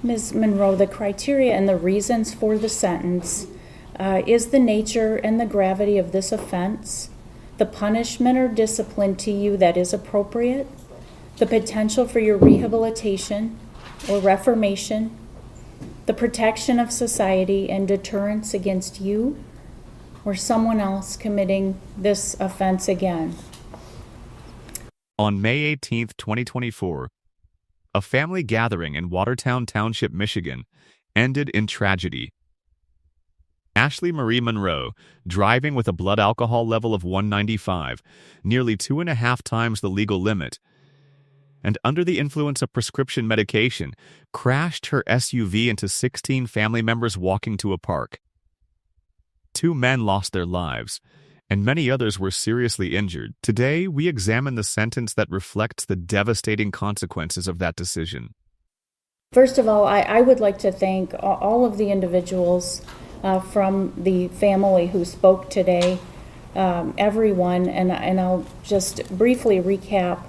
Ms. Monroe, the criteria and the reasons for the sentence is the nature and the gravity of this offense, the punishment or discipline to you that is appropriate, the potential for your rehabilitation or reformation, the protection of society and deterrence against you or someone else committing this offense again. On May 18, 2024, a family gathering in Watertown Township, Michigan, ended in tragedy. Ashley Marie Monroe, driving with a blood alcohol level of 195, nearly 2.5 times the legal limit, and under the influence of prescription medication, crashed her SUV into 16 family members walking to a park. 2 men lost their lives, and many others were seriously injured. Today, we examine the sentence that reflects the devastating consequences of that decision. First of all, I would like to thank all of the individuals from the family who spoke today, everyone, and I'll just briefly recap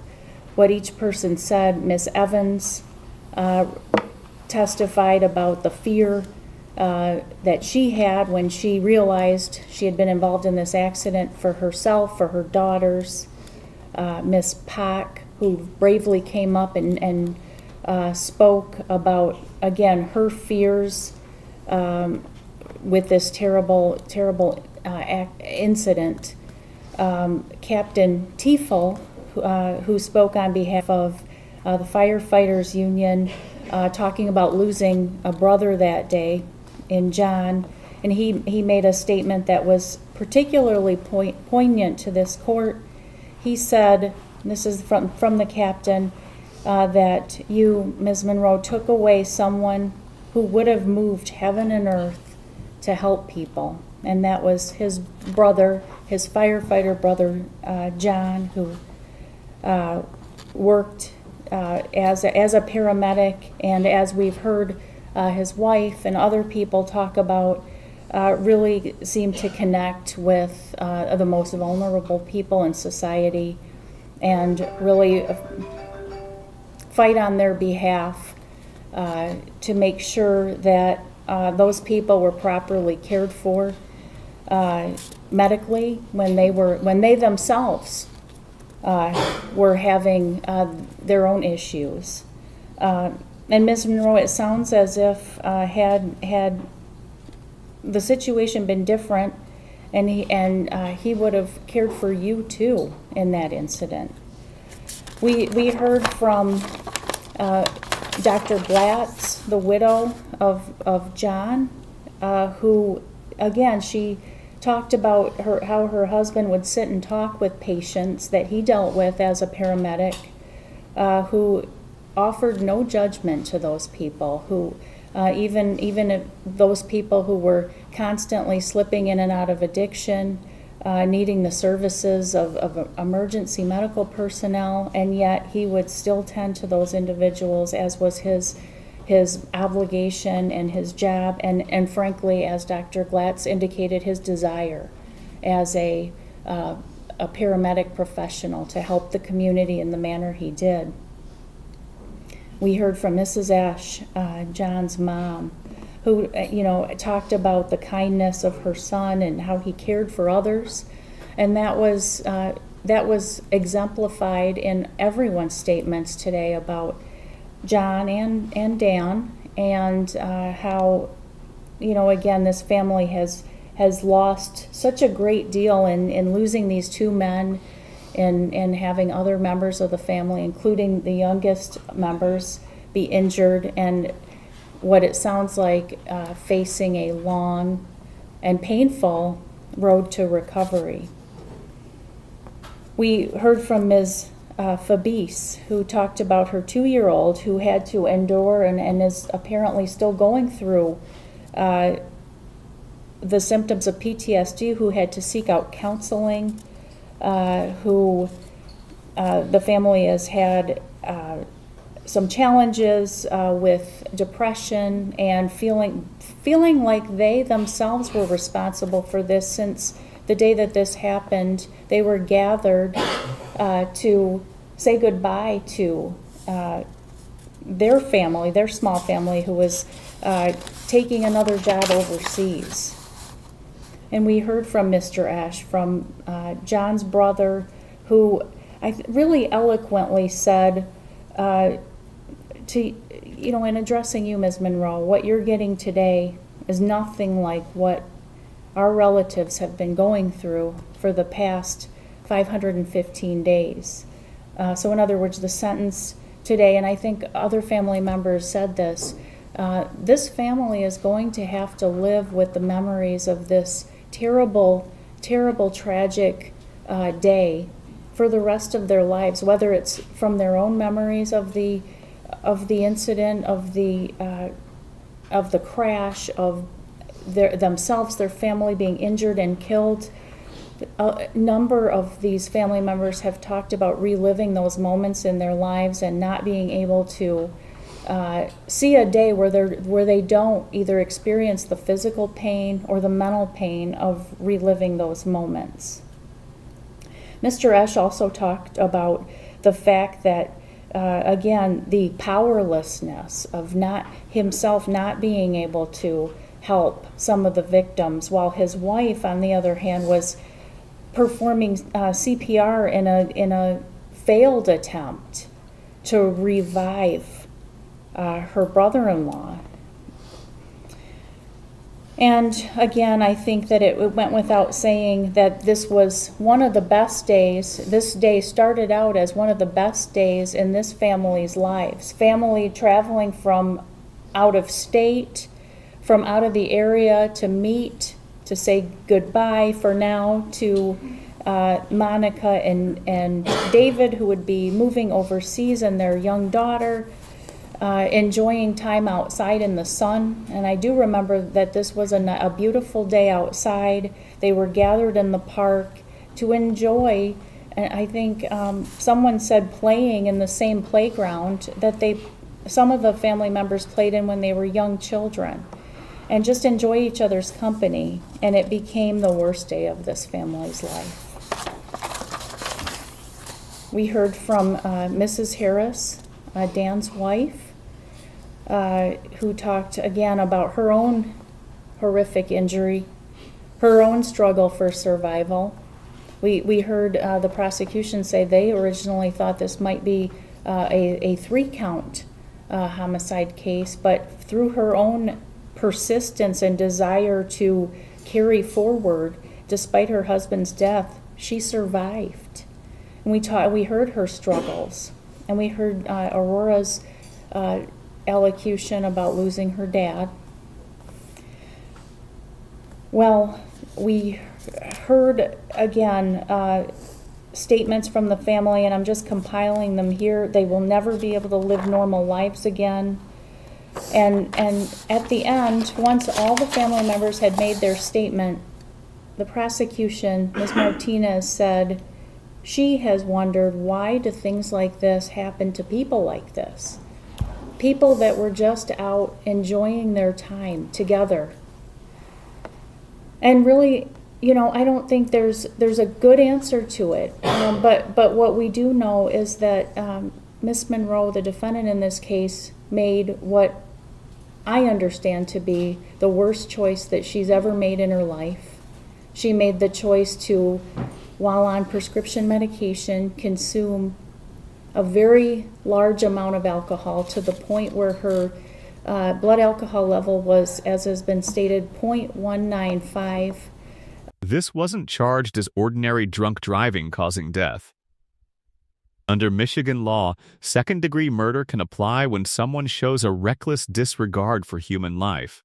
what each person said. Ms. Evans testified about the fear that she had when she realized she had been involved in this accident for herself, for her daughters. Ms. Pack, who bravely came up and spoke about, again, her fears with this terrible incident. Captain Tiefel, who spoke on behalf of the Firefighters Union, talking about losing a brother that day in John, and he made a statement that was particularly poignant to this court. He said, this is from the captain, that you, Ms. Monroe, took away someone who would have moved heaven and earth to help people, and that was his brother, his firefighter brother, John, who worked as a paramedic, and as we've heard his wife and other people talk about, really seemed to connect with the most vulnerable people in society and really fight on their behalf to make sure that those people were properly cared for medically when they themselves were having their own issues. And Ms. Monroe, it sounds as if had the situation been different, and he would have cared for you too in that incident. We heard from Dr. Blatz, the widow of John, who, again, she talked about how her husband would sit and talk with patients that he dealt with as a paramedic, who offered no judgment to those people, who even if those people who were constantly slipping in and out of addiction, needing the services of emergency medical personnel, and yet he would still tend to those individuals, as was his obligation and his job, and frankly, as Dr. Glatz indicated, his desire as a paramedic professional to help the community in the manner he did. We heard from Mrs. Ash, John's mom, who talked about the kindness of her son and how he cared for others, and that was exemplified in everyone's statements today about John and Dan, and how again, this family has lost such a great deal in losing these 2 men, and having other members of the family, including the youngest members, be injured, and what it sounds like facing a long and painful road to recovery. We heard from Ms. Fabrice, who talked about her 2-year-old who had to endure and is apparently still going through the symptoms of PTSD, who had to seek out counseling, who the family has had some challenges with depression and feeling like they themselves were responsible for this. Since the day that this happened, they were gathered to say goodbye to their family, their small family, who was taking another job overseas. And we heard from Mr. Esch, from John's brother, who really eloquently said, in addressing you, Ms. Monroe, what you're getting today is nothing like what our relatives have been going through for the past 515 days. So in other words, the sentence today, and I think other family members said this, this family is going to have to live with the memories of this terrible, terrible, tragic day for the rest of their lives, whether it's from their own memories of the incident, of the crash, of themselves, their family being injured and killed. A number of these family members have talked about reliving those moments in their lives and not being able to see a day where they don't either experience the physical pain or the mental pain of reliving those moments. Mr. Esch also talked about the fact that, again, the powerlessness of himself not being able to help some of the victims, while his wife, on the other hand, was performing CPR in a failed attempt to revive her brother-in-law. And again, I think that it went without saying that this was one of the best days. This day started out as one of the best days in this family's lives. Family traveling from out of state, from out of the area to meet, to say goodbye for now to Monica and David, who would be moving overseas, and their young daughter, enjoying time outside in the sun. And I do remember that this was a beautiful day outside. They were gathered in the park to enjoy, and I think someone said playing in the same playground that some of the family members played in when they were young children, and just enjoy each other's company. And it became the worst day of this family's life. We heard from Mrs. Harris, Dan's wife, who talked again about her own horrific injury, her own struggle for survival. We heard the prosecution say they originally thought this might be a 3-count homicide case, but through her own persistence and desire to carry forward, despite her husband's death, she survived. And we heard her struggles, and we heard Aurora's elocution about losing her dad. Well, we heard again statements from the family, and I'm just compiling them here. They will never be able to live normal lives again. And at the end, once all the family members had made their statement, the prosecution, Ms. Martinez, said she has wondered, why do things like this happen to people like this? People that were just out enjoying their time together. And really, I don't think there's a good answer to it. But what we do know is that Ms. Monroe, the defendant in this case, made what I understand to be the worst choice that she's ever made in her life. She made the choice to, while on prescription medication, consume a very large amount of alcohol to the point where her blood alcohol level was, as has been stated, 0.195. This wasn't charged as ordinary drunk driving causing death. Under Michigan law, second-degree murder can apply when someone shows a reckless disregard for human life.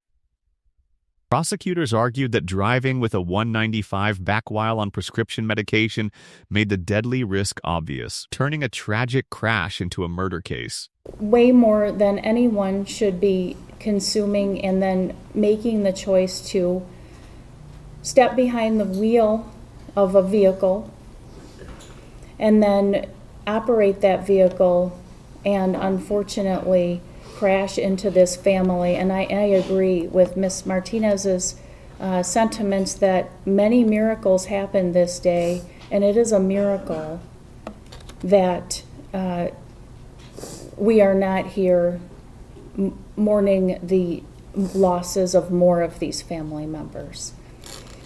Prosecutors argued that driving with a 195 back while on prescription medication made the deadly risk obvious, turning a tragic crash into a murder case. Way more than anyone should be consuming and then making the choice to step behind the wheel of a vehicle and then operate that vehicle and unfortunately crash into this family. And I agree with Ms. Martinez's sentiments that many miracles happened this day, and it is a miracle that we are not here mourning the losses of more of these family members.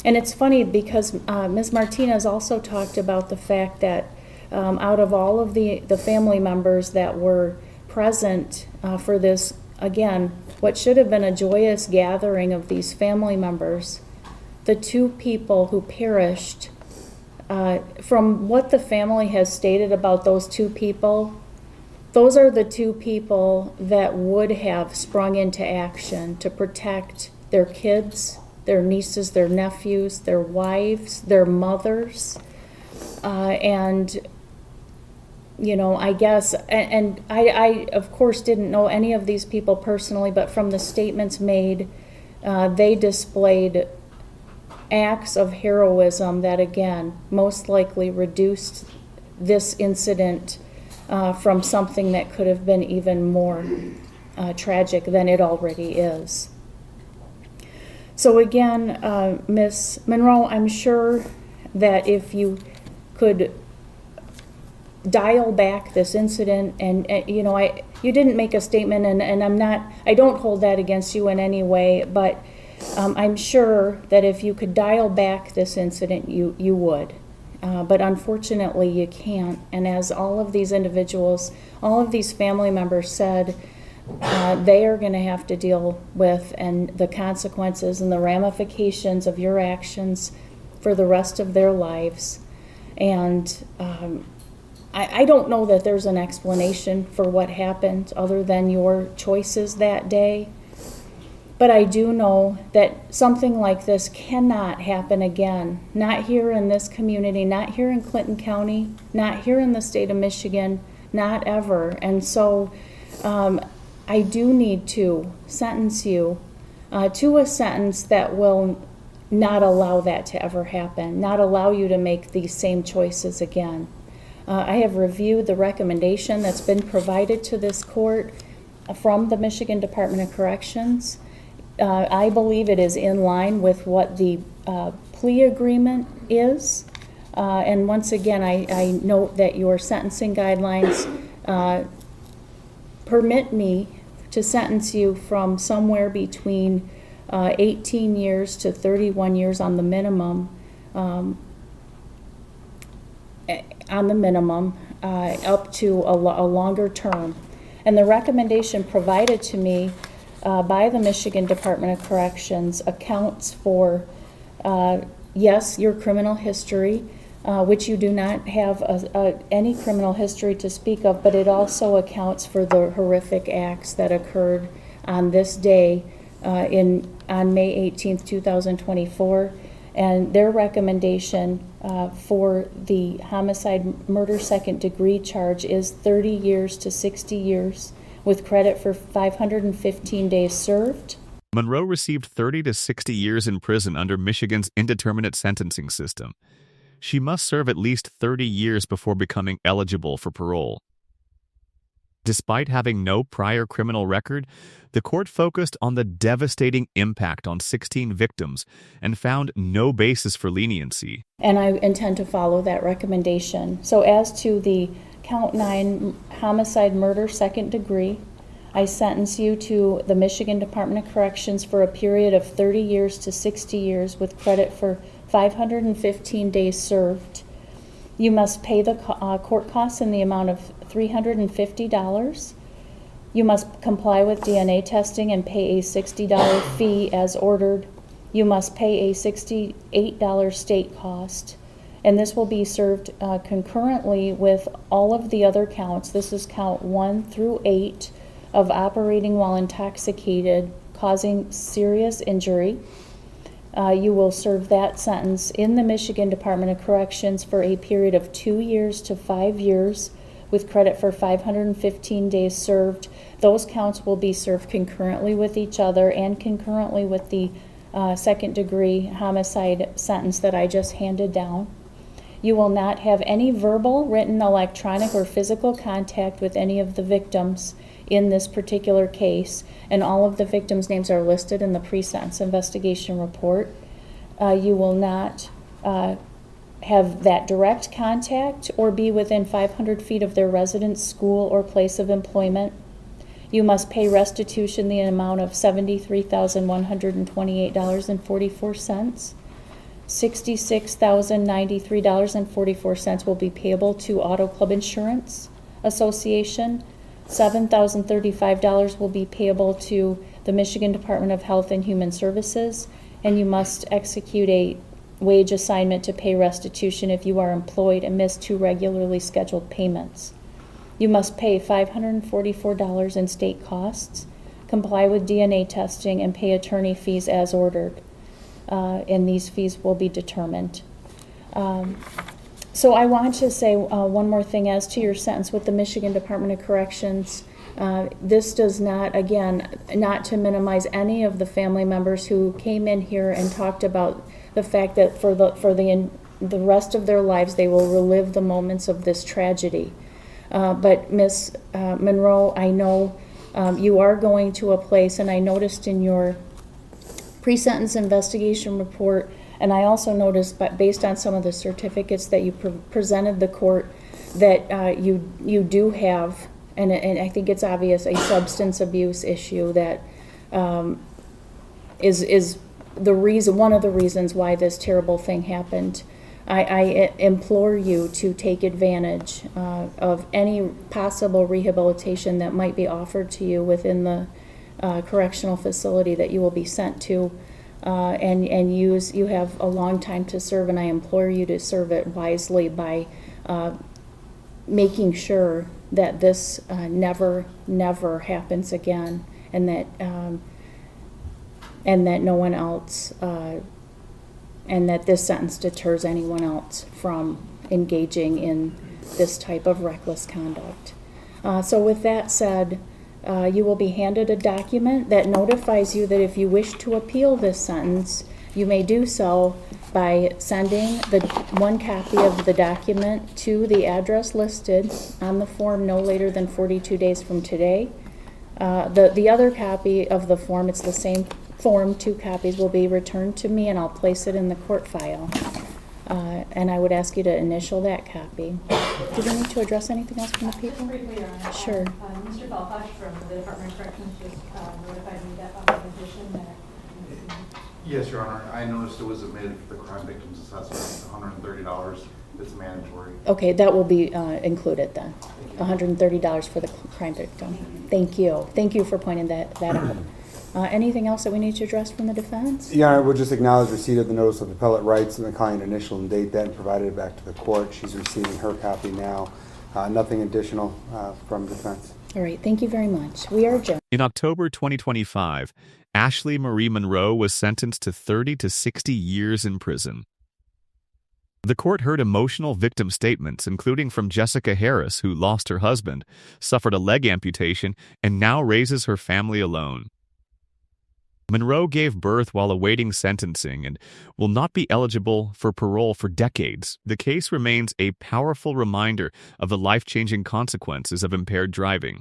And it's funny because Ms. Martinez also talked about the fact that out of all of the family members that were present for this, again, what should have been a joyous gathering of these family members, the two people who perished, from what the family has stated about those two people, those are the two people that would have sprung into action to protect their kids, their nieces, their nephews, their wives, their mothers, and you know, I guess, and I of course didn't know any of these people personally, but from the statements made, they displayed acts of heroism that, again, most likely reduced this incident from something that could have been even more tragic than it already is. So again, Ms. Monroe, I'm sure that if you could dial back this incident, and you know, you didn't make a statement, and I don't hold that against you in any way, but I'm sure that if you could dial back this incident, you would. But unfortunately, you can't. And as all of these individuals, all of these family members said, they are going to have to deal with and the consequences and the ramifications of your actions for the rest of their lives. And I don't know that there's an explanation for what happened other than your choices that day. But I do know that something like this cannot happen again. Not here in this community, not here in Clinton County, not here in the state of Michigan, not ever. And so I do need to sentence you to a sentence that will not allow that to ever happen, not allow you to make these same choices again. I have reviewed the recommendation that's been provided to this court from the Michigan Department of Corrections. I believe it is in line with what the plea agreement is. And once again, I note that your sentencing guidelines permit me to sentence you from somewhere between 18 years to 31 years on the minimum, up to a longer term. And the recommendation provided to me by the Michigan Department of Corrections accounts for, yes, your criminal history, which you do not have any criminal history to speak of, but it also accounts for the horrific acts that occurred on this day on May 18th, 2024. And their recommendation for the homicide murder second degree charge is 30 years to 60 years. With credit for 515 days served. Monroe received 30 to 60 years in prison under Michigan's indeterminate sentencing system. She must serve at least 30 years before becoming eligible for parole. Despite having no prior criminal record, the court focused on the devastating impact on 16 victims and found no basis for leniency. And I intend to follow that recommendation. So as to the Count 9 homicide murder second degree, I sentence you to the Michigan Department of Corrections for a period of 30 years to 60 years with credit for 515 days served. You must pay the court costs in the amount of $350. You must comply with DNA testing and pay a $60 fee as ordered. You must pay a $68 state cost. And this will be served concurrently with all of the other counts. This is count 1 through 8 of operating while intoxicated, causing serious injury. You will serve that sentence in the Michigan Department of Corrections for a period of 2 years to 5 years with credit for 515 days served. Those counts will be served concurrently with each other and concurrently with the second degree homicide sentence that I just handed down. You will not have any verbal, written, electronic, or physical contact with any of the victims in this particular case, and all of the victims' names are listed in the pre-sentence investigation report. You will not have that direct contact or be within 500 feet of their residence, school, or place of employment. You must pay restitution the amount of $73,128.44. $66,093.44 will be payable to Auto Club Insurance Association. $7,035 will be payable to the Michigan Department of Health and Human Services, and you must execute a wage assignment to pay restitution if you are employed and miss 2 regularly scheduled payments. You must pay $544 in state costs, comply with DNA testing, and pay attorney fees as ordered. And these fees will be determined. So I want to say one more thing as to your sentence with the Michigan Department of Corrections. This does not, again, not to minimize any of the family members who came in here and talked about the fact that for the rest of their lives they will relive the moments of this tragedy. But Ms. Monroe, I know you are going to a place, and I noticed in your pre-sentence investigation report, and I also noticed, but based on some of the certificates that you presented the court, that you do have, and I think it's obvious, a substance abuse issue that is the reason, one of the reasons why this terrible thing happened. I implore you to take advantage of any possible rehabilitation that might be offered to you within the correctional facility that you will be sent to, and you have a long time to serve, and I implore you to serve it wisely by making sure that this never happens again, and that no one else, and that this sentence deters anyone else from engaging in this type of reckless conduct. So with that said, you will be handed a document that notifies you that if you wish to appeal this sentence, you may do so by sending the one copy of the document to the address listed on the form no later than 42 days from today. The other copy of the form, it's the same form, 2 copies, will be returned to me, and I'll place it in the court file. And I would ask you to initial that copy. Do we need to address anything else from the people? Briefly, Your Honor. Sure. Mr. Belfast from the Department of Corrections just notified me that on the petition that. Yes, Your Honor. I noticed it was submitted for the crime victims assessment, $130. It's mandatory. Okay, that will be included then. $130 for the crime victim. Thank you. Thank you for pointing that out. Anything else that we need to address from the defense? Yeah, I would just acknowledge receipt of the notice of appellate rights, and the client initial and date that and provided it back to the court. She's receiving her copy now. Nothing additional from defense. All right, thank you very much. We are adjourned. In October 2025, Ashley Marie Monroe was sentenced to 30 to 60 years in prison. The court heard emotional victim statements, including from Jessica Harris, who lost her husband, suffered a leg amputation, and now raises her family alone. Monroe gave birth while awaiting sentencing and will not be eligible for parole for decades. The case remains a powerful reminder of the life-changing consequences of impaired driving.